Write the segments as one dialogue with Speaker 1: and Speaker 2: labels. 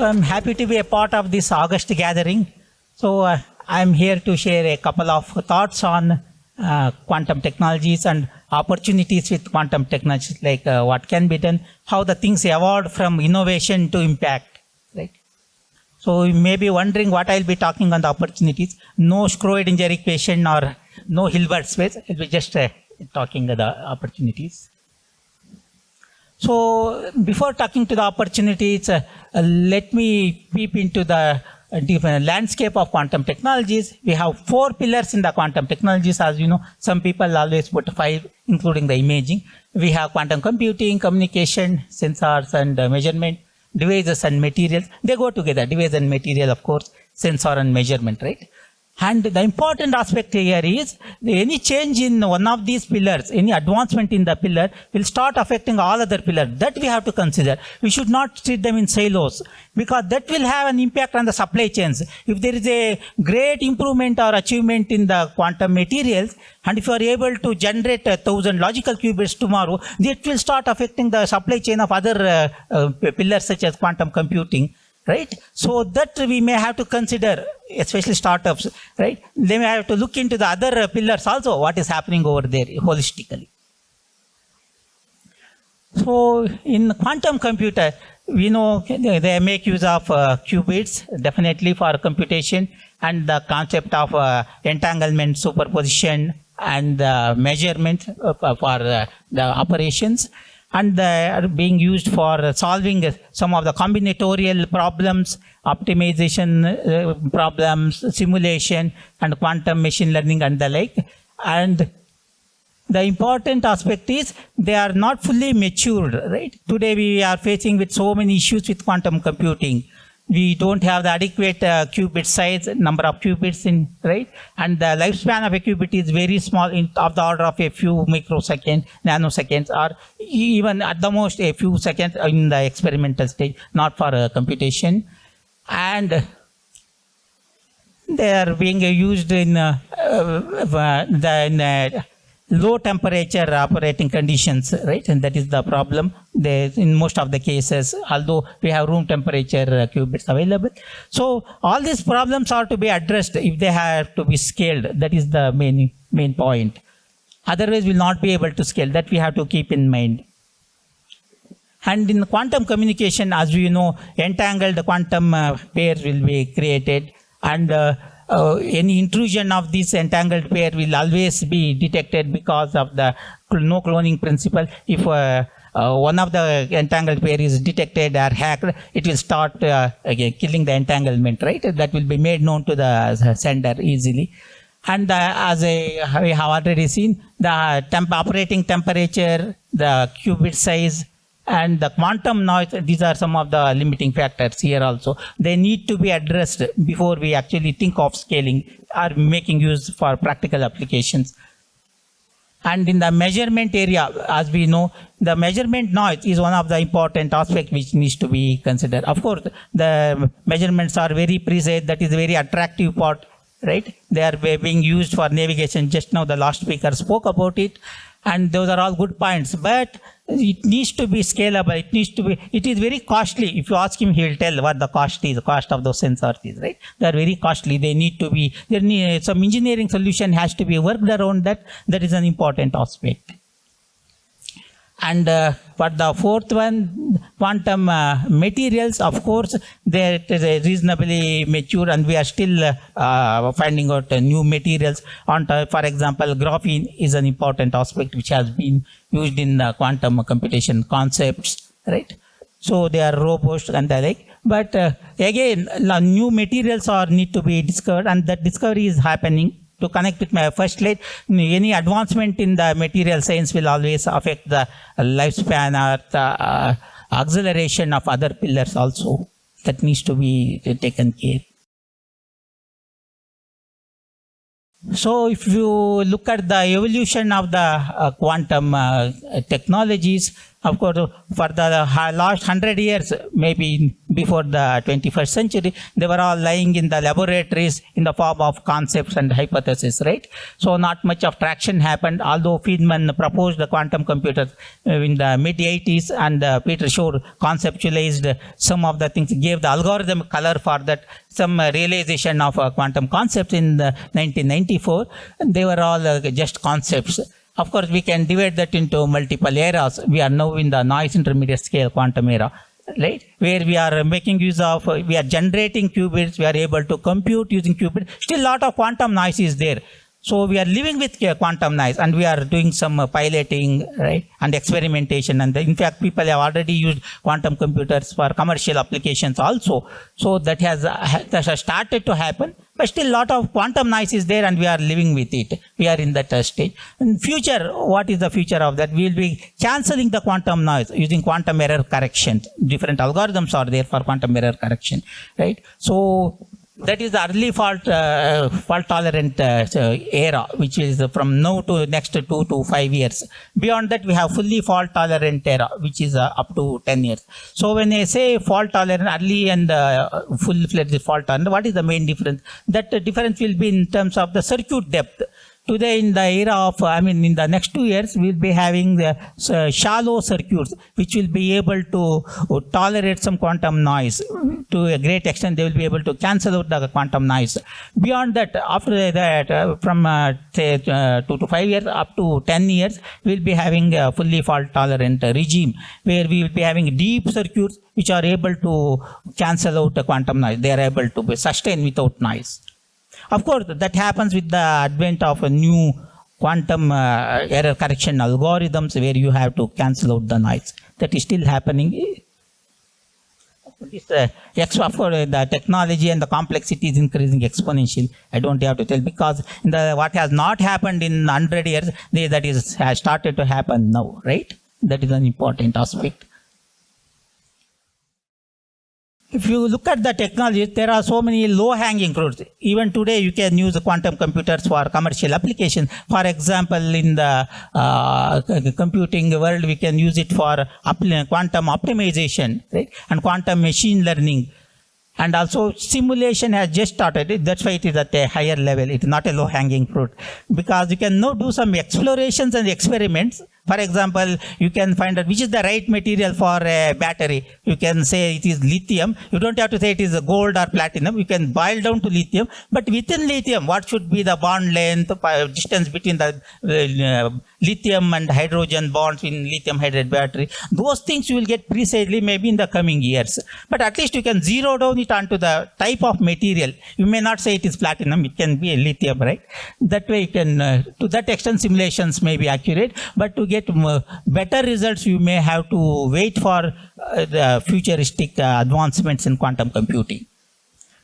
Speaker 1: I'm happy to be a part of this August gathering. So I'm here to share a couple of thoughts on quantum technologies and opportunities with quantum technologies, like what can be done, how the things evolved from innovation to impact, right? So you may be wondering what I'll be talking on the opportunities. No Schrödinger equation or no Hilbert space. I'll be just talking the opportunities. So before talking to the opportunities, let me peep into the different landscape of quantum technologies. We have 4 pillars in the quantum technologies. As you know, some people always put 5, including the imaging. We have quantum computing, communication, sensors and measurement, devices and materials. They go together, device and material, of course, sensor and measurement, right? And the important aspect here is any change in one of these pillars, any advancement in the pillar will start affecting all other pillars. That we have to consider. We should not treat them in silos, because that will have an impact on the supply chains. If there is a great improvement or achievement in the quantum materials, and if you are able to generate 1,000 logical qubits tomorrow, it will start affecting the supply chain of other pillars such as quantum computing. Right? So that we may have to consider, especially startups, right? They may have to look into the other pillars also, what is happening over there holistically. So in quantum computer, we know they make use of qubits, definitely for computation, and the concept of entanglement, superposition, and measurement for the operations. And they are being used for solving some of the combinatorial problems, optimization problems, simulation, and quantum machine learning and the like. And the important aspect is they are not fully matured, right? Today we are facing with so many issues with quantum computing. We don't have the adequate qubit size, number of qubits in, right? And the lifespan of a qubit is very small, of the order of a few microseconds, nanoseconds, or even at the most a few seconds in the experimental stage, not for computation. And they are being used in low temperature operating conditions, right? And that is the problem. In most of the cases, although we have room temperature qubits available. So all these problems are to be addressed if they have to be scaled. That is the main point. Otherwise, we will not be able to scale. That we have to keep in mind. And in quantum communication, as we know, entangled quantum pairs will be created, and any intrusion of this entangled pair will always be detected because of the no cloning principle. If one of the entangled pair is detected or hacked, it will start again killing the entanglement, right? That will be made known to the sender easily. And as we have already seen, the operating temperature, the qubit size, and the quantum noise, these are some of the limiting factors here also. They need to be addressed before we actually think of scaling or making use for practical applications. And in the measurement area, as we know, the measurement noise is one of the important aspects which needs to be considered. Of course, the measurements are very precise. That is a very attractive part, right? They are being used for navigation. Just now the last speaker spoke about it. And those are all good points, but it needs to be scalable. It is very costly. If you ask him, he will tell what the cost is, the cost of those sensors is, right? They are very costly. They need to be, some engineering solution has to be worked around that. That is an important aspect. And for the fourth one, quantum materials, of course, they are reasonably mature, and we are still finding out new materials. For example, graphene is an important aspect which has been used in quantum computation concepts, right? So they are robust and the like. But again, new materials need to be discovered, and that discovery is happening. To connect with my first slide, any advancement in the material science will always affect the lifespan or the acceleration of other pillars also. That needs to be taken care. So if you look at the evolution of the quantum technologies, Of course, for the last 100 years, maybe before the 21st century, they were all lying in the laboratories in the form of concepts and hypotheses, right? So not much of traction happened, although Friedman proposed the quantum computers in the mid-80s, and Peter Shor conceptualized some of the things, gave the algorithm color for that, some realization of quantum concepts in the 1994. And they were all just concepts. Of course, we can divide that into multiple eras. We are now in the noise intermediate scale quantum era, right? Where we are making use of, we are generating qubits, we are able to compute using qubits. Still a lot of quantum noise is there. So we are living with quantum noise, and we are doing some piloting, right, and experimentation. And in fact, people have already used quantum computers for commercial applications also. So that has started to happen. But still a lot of quantum noise is there, and we are living with it. We are in that stage. In future, what is the future of that? We will be cancelling the quantum noise using quantum error correction. Different algorithms are there for quantum error correction, right? So that is the early fault tolerant era, which is from now to next 2 to 5 years. Beyond that, we have fully fault tolerant era, which is up to 10 years. So when I say fault tolerant, early and full-fledged fault tolerant, what is the main difference? That difference will be in terms of the circuit depth. Today, in the era of, in the next 2 years, we'll be having the shallow circuits, which will be able to tolerate some quantum noise. To a great extent, they will be able to cancel out the quantum noise. Beyond that, after that, from say 2 to 5 years up to 10 years, we'll be having a fully fault tolerant regime, where we will be having deep circuits which are able to cancel out the quantum noise. They are able to be sustained without noise. Of course, that happens with the advent of a new quantum error correction algorithms, where you have to cancel out the noise. That is still happening. Of course, the technology and the complexity is increasing exponentially. I don't have to tell, because what has not happened in 100 years, that has started to happen now, right? That is an important aspect. If you look at the technologies, there are so many low-hanging fruits. Even today, you can use quantum computers for commercial applications. For example, in the computing world, we can use it for quantum optimization, right? And quantum machine learning. And also, simulation has just started. That's why it is at a higher level. It is not a low-hanging fruit. Because you can now do some explorations and experiments. For example, you can find out which is the right material for a battery. You can say it is lithium. You don't have to say it is gold or platinum. You can boil down to lithium. But within lithium, what should be the bond length, distance between the lithium and hydrogen bonds in lithium hydride battery? Those things you will get precisely maybe in the coming years. But at least you can zero down it onto the type of material. You may not say it is platinum. It can be a lithium, right? That way you can, to that extent, simulations may be accurate. But to get better results, you may have to wait for the futuristic advancements in quantum computing.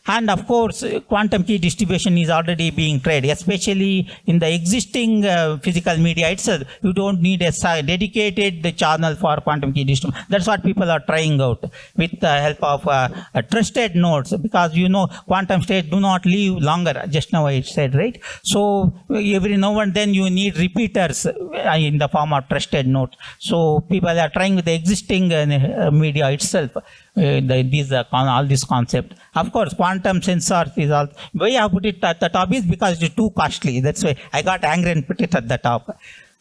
Speaker 1: And of course, quantum key distribution is already being tried, especially in the existing physical media itself. You don't need a dedicated channel for quantum key distribution. That's what people are trying out with the help of trusted nodes, because quantum states do not live longer. Just now I said, right? So every now and then you need repeaters in the form of trusted nodes. So people are trying with the existing media itself. All this concept. Of course, quantum sensors is all. Why I put it at the top is because it is too costly. That's why I got angry and put it at the top.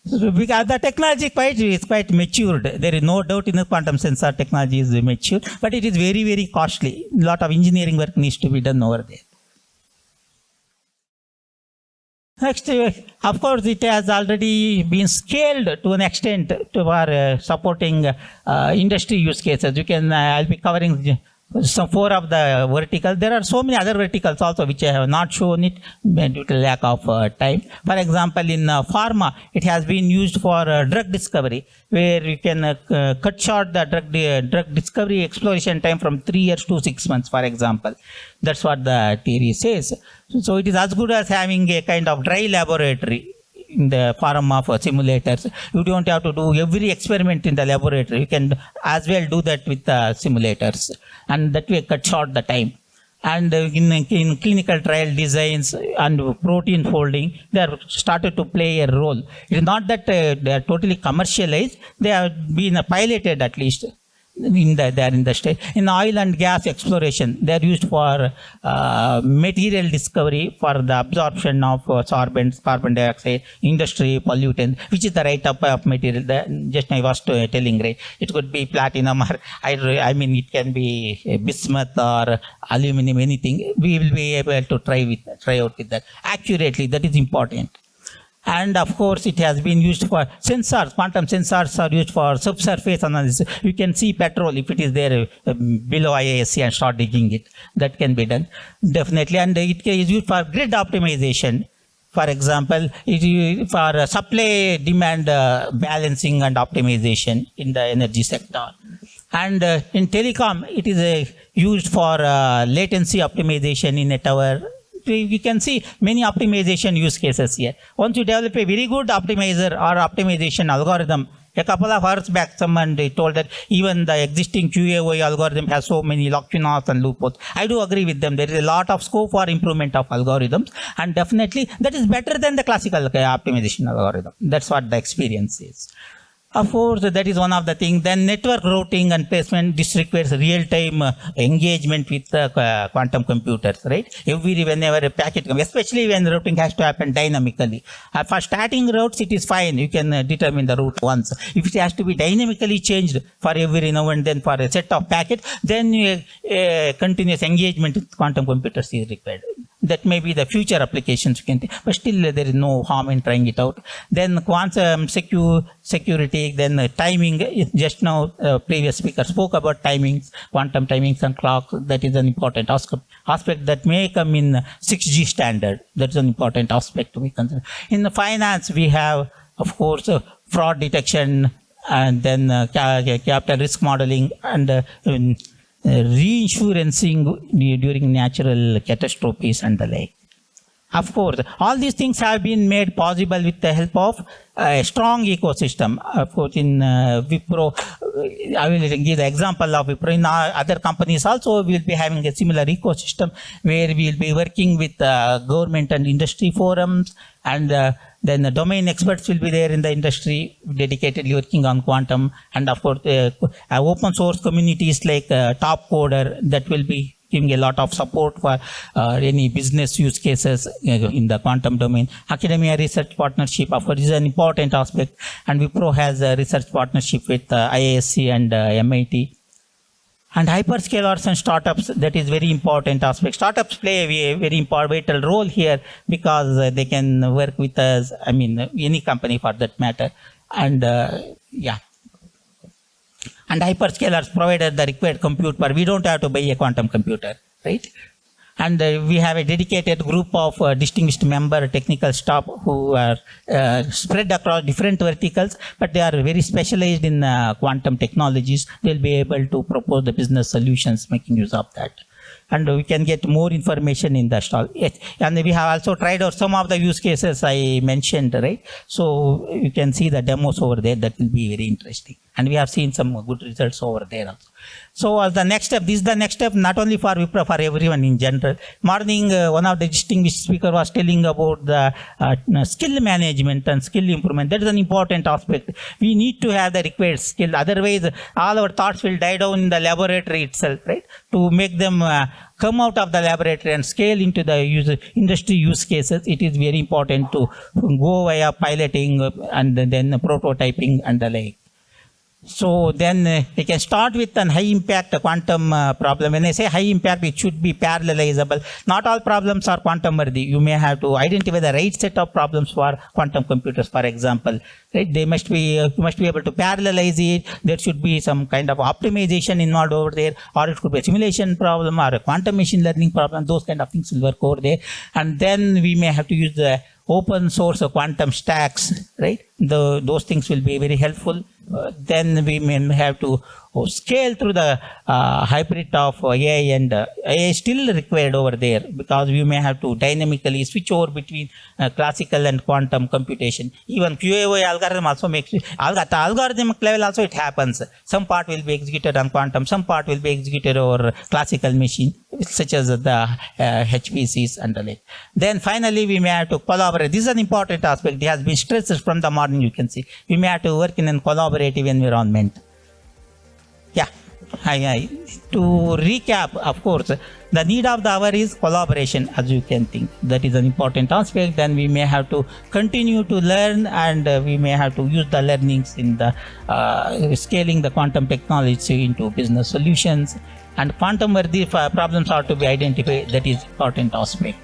Speaker 1: So because the technology is quite matured. There is no doubt in the quantum sensor technology is mature, but it is very, very costly. A lot of engineering work needs to be done over there. Next, of course, it has already been scaled to an extent to our supporting industry use cases. You can, I'll be covering some 4 of the verticals. There are so many other verticals also which I have not shown it due to lack of time. For example, in pharma, it has been used for drug discovery, where you can cut short the drug discovery exploration time from 3 years to 6 months, for example. That's what the theory says. So it is as good as having a kind of dry laboratory in the form of simulators. You don't have to do every experiment in the laboratory. You can as well do that with the simulators, and that way cut short the time. And in clinical trial designs and protein folding, they are started to play a role. It is not that they are totally commercialized, they have been piloted at least. They are in the state. In oil and gas exploration, they are used for material discovery for the absorption of sorbents, carbon dioxide, industry pollutant, which is the right type of material. Just I was telling, right? It could be platinum or I mean it can be bismuth or aluminum, anything. We will be able to try out with that accurately. That is important. And of course, it has been used for sensors. Quantum sensors are used for subsurface analysis. You can see petrol if it is there below IISc and start digging it. That can be done definitely. And it is used for grid optimization. For example, it is for supply demand balancing and optimization in the energy sector. And in telecom, it is used for latency optimization in a tower. We can see many optimization use cases here. Once you develop a very good optimizer or optimization algorithm, a couple of hours back someone told that even the existing QAOA algorithm has so many lacunas and loopholes. I do agree with them. There is a lot of scope for improvement of algorithms, and definitely that is better than the classical optimization algorithm. That's what the experience is. Of course, that is one of the things. Then network routing and placement, this requires real-time engagement with quantum computers, right? Whenever a packet comes, especially when routing has to happen dynamically. For starting routes, it is fine. You can determine the route once. If it has to be dynamically changed for every now and then for a set of packets, then continuous engagement with quantum computers is required. That may be the future applications you can take, but still there is no harm in trying it out. Then quantum security, then timing. Just now, previous speaker spoke about timings, quantum timings and clocks. That is an important aspect that may come in 6G standard. That's an important aspect to be considered. In the finance, we have, of course, fraud detection, and then capital risk modeling, and reinsurencing during natural catastrophes and the like. Of course, all these things have been made possible with the help of a strong ecosystem. Of course, in Wipro, I will give the example of Wipro. In other companies also, we will be having a similar ecosystem where we will be working with government and industry forums, and then the domain experts will be there in the industry dedicatedly working on quantum, and of course open source communities like Top Coder that will be giving a lot of support for any business use cases in the quantum domain. Academia research partnership, of course, is an important aspect, and Wipro has a research partnership with IISc and MIT. And hyperscalers and startups, that is very important aspect. Startups play a very vital role here because they can work with us, I mean, any company for that matter. And yeah. And hyperscalers provided the required compute, but we don't have to buy a quantum computer, right? And we have a dedicated group of distinguished member technical staff who are spread across different verticals, but they are very specialized in quantum technologies. They'll be able to propose the business solutions making use of that. And we can get more information in the stall. Yes. And we have also tried out some of the use cases I mentioned, right? So you can see the demos over there. That will be very interesting. And we have seen some good results over there also. So the next step, this is the next step, not only for Wipro, for everyone in general. Morning, one of the distinguished speakers was telling about the skill management and skill improvement. That is an important aspect. We need to have the required skill. Otherwise, all our thoughts will die down in the laboratory itself, right? To make them come out of the laboratory and scale into the industry use cases, it is very important to go via piloting and then prototyping and the like. So then we can start with an high impact quantum problem. When I say high impact, it should be parallelizable. Not all problems are quantum worthy. You may have to identify the right set of problems for quantum computers, for example. Right? They must be, you must be able to parallelize it. There should be some kind of optimization involved over there, or it could be a simulation problem or a quantum machine learning problem. Those kind of things will work over there. And then we may have to use the open source quantum stacks, right? those things will be very helpful. Then we may have to scale through the hybrid of AI, and AI is still required over there, because we may have to dynamically switch over between classical and quantum computation. Even QAOA algorithm also makes at the algorithmic level also it happens. Some part will be executed on quantum, some part will be executed over classical machine, such as the HPCs underlay. Then finally we may have to collaborate. This is an important aspect. It has been stressed from the morning, you can see. We may have to work in a collaborative environment. Yeah, to recap, of course, the need of the hour is collaboration, as you can think. That is an important aspect. Then we may have to continue to learn, and we may have to use the learnings in the scaling the quantum technology into business solutions. And quantum worthy problems are to be identified. That is important aspect.